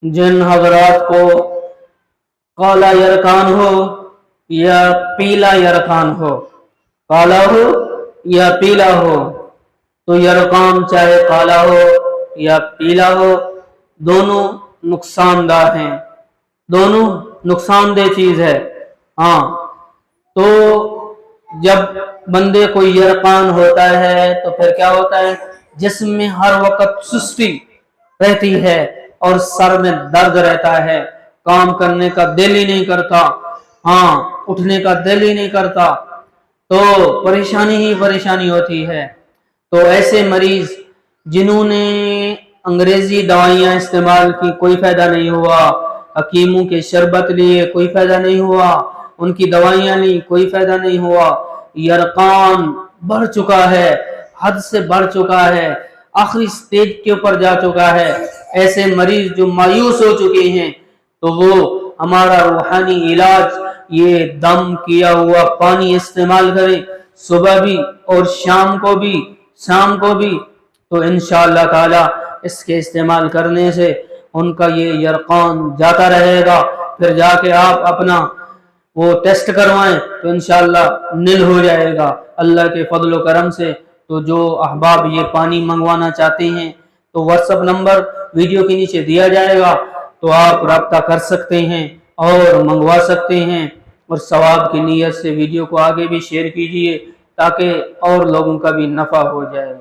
जिन हजरात को काला यरकान हो या पीला यरकान हो, काला हो या पीला हो, तो यरकान चाहे काला हो या पीला हो, दोनों नुकसानदाह हैं, दोनों नुकसानदेह चीज है। हाँ, तो जब बंदे को यरकान होता है तो फिर क्या होता है, जिस्म में हर वक्त सुस्ती रहती है और सर में दर्द रहता है, काम करने का दिल ही नहीं करता, हाँ उठने का दिल ही नहीं करता, तो परेशानी ही परेशानी होती है। तो ऐसे मरीज जिन्होंने अंग्रेजी दवाइयाँ इस्तेमाल की कोई फायदा नहीं हुआ, हकीमों के शरबत लिए कोई फायदा नहीं हुआ, उनकी दवाइयाँ ली कोई फायदा नहीं हुआ, यरकान बढ़ चुका है, हद से बढ़ चुका है, आखिरी स्टेज के ऊपर जा चुका है, ऐसे मरीज जो मायूस हो चुके हैं, तो वो हमारा रूहानी इलाज ये दम किया हुआ पानी इस्तेमाल करें, सुबह भी और शाम को भी, तो इंशाअल्लाह ताला इसके इस्तेमाल करने से उनका ये यरकान जाता रहेगा। फिर जाके आप अपना वो टेस्ट करवाएं तो इंशाअल्लाह निल हो जाएगा अल्लाह के फضل व करम से। तो जो अहबाब ये पानी मंगवाना चाहते हैं तो व्हाट्सएप नंबर वीडियो के नीचे दिया जाएगा, तो आप रब्ता कर सकते हैं और मंगवा सकते हैं। और सवाब की नीयत से वीडियो को आगे भी शेयर कीजिए ताकि और लोगों का भी नफ़ा हो जाए।